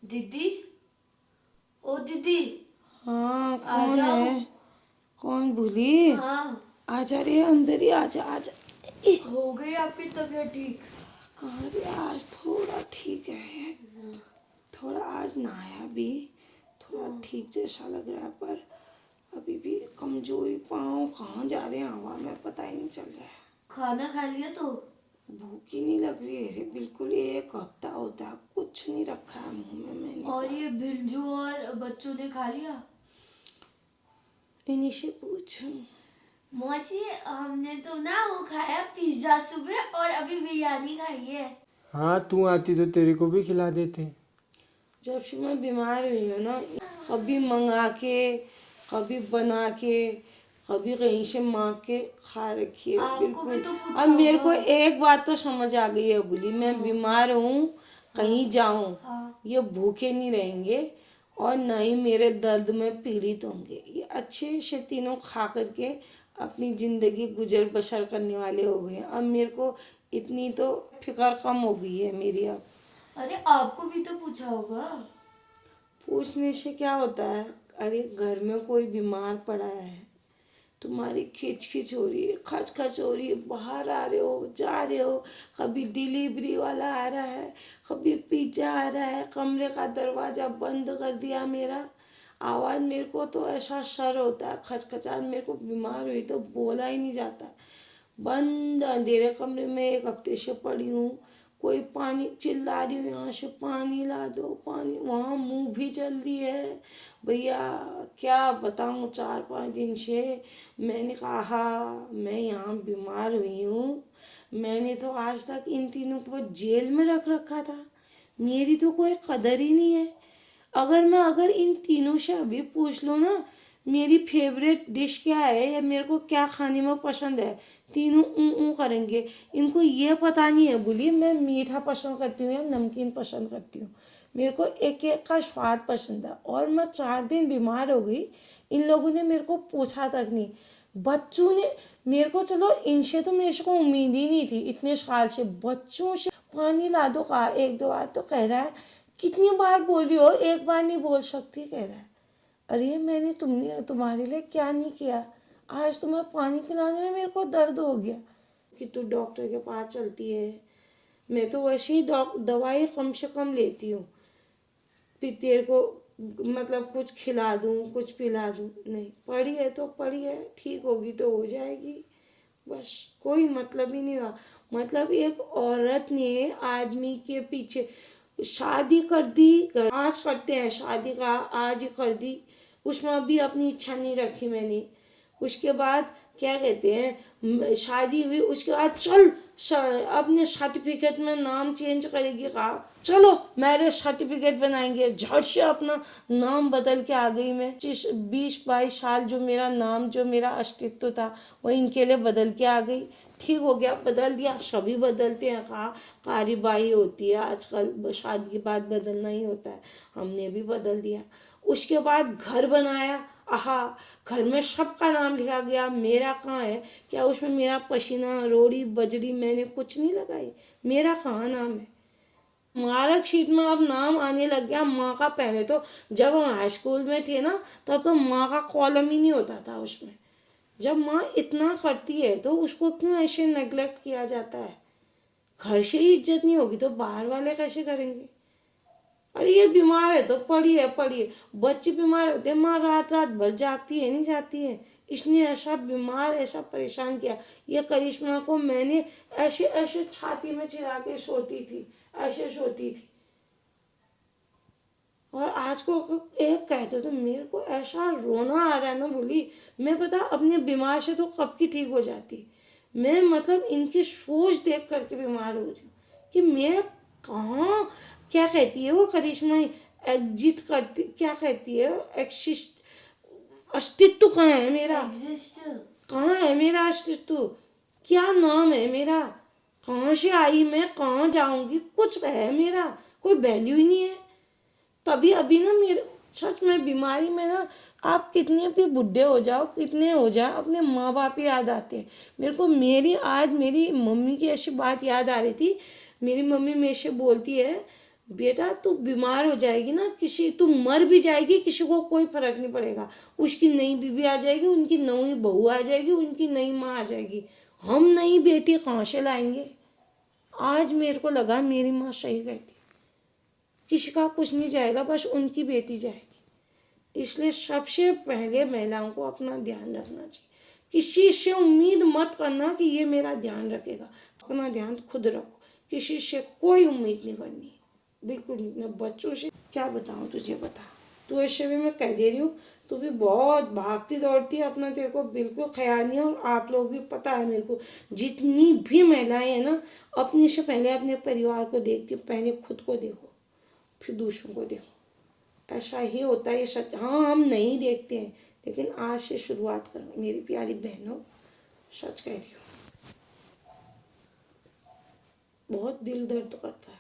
दीदी, ओ दीदी, हाँ, आ कौन जाओ। है? कौन भूली? हाँ, आजा रे, अंदर ही आजा आजा। हो गई आपकी तबीयत ठीक? कहाँ रे, आज थोड़ा ठीक है। थोड़ा आज नहाया भी, थोड़ा ठीक जैसा लग रहा है, पर अभी भी कमजोरी। पाँव कहाँ जा रहे हैं हवा में, पता ही नहीं चल रहा है। खाना खा लिया तो? भूख ही नहीं लग रही है रे, बिल्कुल। 1 हफ्ता होता है, कुछ नहीं रखा है मुंह में। मैंने और कहा ये भिंजू और बच्चों ने खा लिया? इन्हीं से पूछूं। मौसी, हमने तो ना वो खाया पिज्जा सुबह, और अभी बिरयानी खाई है। हाँ, तू आती तो तेरे को भी खिला देते। जब से मैं बीमार हुई हूँ ना, कभी मंगा के, कभी बना के, कभी कहीं से मांग के खा रखी है, आपको भी बिल्कुल। तो पूछा अब मेरे को होगा। एक बात तो समझ आ गई है बोली, मैं बीमार हूँ, कहीं जाऊँ, हाँ। ये भूखे नहीं रहेंगे और न ही मेरे दर्द में पीड़ित होंगे। ये अच्छे से तीनों खा करके अपनी ज़िंदगी गुजर बसर करने वाले हो गए। अब मेरे को इतनी तो फिक्र कम हो गई है मेरी अब। अरे आपको भी तो पूछा होगा। पूछने से क्या होता है? अरे घर में कोई बीमार पड़ा है, तुम्हारी खिच खिच हो रही है, खच खच हो रही है, बाहर आ रहे हो, जा रहे हो, कभी डिलीवरी वाला आ रहा है, कभी पिज्जा आ रहा है, कमरे का दरवाज़ा बंद कर दिया मेरा। आवाज़ मेरे को तो ऐसा सर होता है, खचखचाहट। मेरे को बीमार हुई तो बोला ही नहीं जाता। बंद अंधेरे कमरे में 1 हफ्ते से पड़ी हूँ। कोई पानी, चिल्ला रही हूँ यहाँ से, पानी ला दो पानी, वहाँ मुंह भी जल रही है। भैया क्या बताऊँ, 4-5 दिन से मैंने कहा मैं यहाँ बीमार हुई हूँ। मैंने तो आज तक इन तीनों को जेल में रख रखा था, मेरी तो कोई कदर ही नहीं है। अगर इन तीनों से अभी पूछ लो ना मेरी फेवरेट डिश क्या है या मेरे को क्या खाने में पसंद है, तीनों ऊ करेंगे। इनको ये पता नहीं है बोलिए मैं मीठा पसंद करती हूँ या नमकीन पसंद करती हूँ। मेरे को एक एक का स्वाद पसंद है, और मैं 4 दिन बीमार हो गई, इन लोगों ने मेरे को पूछा तक नहीं। बच्चों ने मेरे को, चलो इनसे तो मेरे को उम्मीद ही नहीं थी इतने साल से, बच्चों से पानी ला दो कहा 1-2 बार तो कह रहा है कितनी बार बोल रही हो, एक बार नहीं बोल सकती, कह रहा है। अरे मैंने तुमने तुम्हारे लिए क्या नहीं किया, आज तुम्हें पानी पिलाने में मेरे को दर्द हो गया कि तू डॉक्टर के पास चलती है। मैं तो वैसे ही दवाई कम से कम लेती हूँ, फिर तेरे को मतलब कुछ खिला दूँ कुछ पिला दूँ, नहीं, पड़ी है तो पड़ी है, ठीक होगी तो हो जाएगी, बस। कोई मतलब ही नहीं हुआ। मतलब एक औरत ने आदमी के पीछे शादी कर दी, आज करते हैं शादी का, आज ही कर दी, उसमें भी अपनी इच्छा नहीं रखी मैंने। उसके बाद क्या कहते हैं, शादी हुई, उसके बाद चल अपने सर्टिफिकेट में नाम चेंज करेगी, कहा चलो मैरिज सर्टिफिकेट बनाएंगे, झट से अपना नाम बदल के आ गई मैं। 20-22 साल जो मेरा नाम, जो मेरा अस्तित्व था, वो इनके लिए बदल के आ गई। ठीक हो गया, बदल दिया, सभी बदलते हैं, कहा कार्यवाही होती है आजकल, शादी के बाद बदलना ही होता है, हमने भी बदल दिया। उसके बाद घर बनाया, आहा, घर में सबका नाम लिखा गया, मेरा कहाँ है? क्या उसमें मेरा पसीना रोड़ी बजरी मैंने कुछ नहीं लगाई? मेरा कहाँ नाम है? मार्कशीट में अब नाम आने लग गया माँ का। पहले तो जब हम हाई स्कूल में थे ना, तब तो माँ का कॉलम ही नहीं होता था उसमें। जब माँ इतना करती है तो उसको क्यों ऐसे नेग्लेक्ट किया जाता है? घर से ही इज्जत नहीं होगी तो बाहर वाले कैसे करेंगे? अरे ये बीमार है तो पढ़िए पढ़िए, बच्चे बीमार होते हैं, माँ रात रात भर जागती है नहीं जाती है। इसने ऐसा बीमार, ऐसा परेशान किया। ये करिश्मा को मैंने ऐसे ऐसे छाती में चिरा के सोती थी, ऐसे सोती थी, और आज को एक कहते तो मेरे को ऐसा रोना आ रहा है ना, बोली मैं पता अपने बीमार से तो कब की ठीक हो जाती। मैं मतलब इनकी सोच देख करके बीमार हो रही हूँ कि मैं कहाँ, क्या कहती है वो करिश्मा, एग्जिट करती, क्या कहती है, एक्सिस्ट, अस्तित्व कहाँ है मेरा? एग्जिस्ट। कहाँ है मेरा अस्तित्व? क्या नाम है मेरा? कहाँ से आई मैं, कहाँ जाऊंगी? कुछ है मेरा? कोई वैल्यू ही नहीं है। तभी अभी ना मेरे, सच में बीमारी में ना, आप कितने भी बुढ़े हो जाओ, कितने हो जाओ, अपने माँ बाप याद आते हैं मेरे को। आज मेरी मम्मी की ऐसी बात याद आ रही थी। मेरी मम्मी मेरे से बोलती है, बेटा तू बीमार हो जाएगी ना, तू मर भी जाएगी, किसी को कोई फर्क नहीं पड़ेगा। उसकी नई बीवी आ जाएगी, उनकी नई बहू आ जाएगी, उनकी नई माँ आ जाएगी, हम नई बेटी कहाँ से लाएंगे। आज मेरे को लगा मेरी माँ सही कहती, किसी का कुछ नहीं जाएगा, बस उनकी बेटी जाएगी। इसलिए सबसे पहले महिलाओं को अपना ध्यान रखना चाहिए। किसी से उम्मीद मत करना कि ये मेरा ध्यान रखेगा, अपना ध्यान खुद रखो। किसी से कोई उम्मीद नहीं करनी, बिल्कुल नहीं। न बच्चों से, क्या बताऊँ तुझे, बता तू ऐसे भी मैं कह दे रही हूँ, तू भी बहुत भागती दौड़ती है, अपना तेरे को बिल्कुल ख्याल नहीं है। और आप लोग भी पता है मेरे को, जितनी भी महिलाएं हैं ना, अपने से पहले अपने परिवार को देखती, पहले खुद को देखो फिर दूसरों को देखो। ऐसा ही होता है, ये सच। हाँ, हम नहीं देखते हैं, लेकिन आज से शुरुआत करो मेरी प्यारी बहनों, सच कह रही हूँ। बहुत दिल दर्द करता है।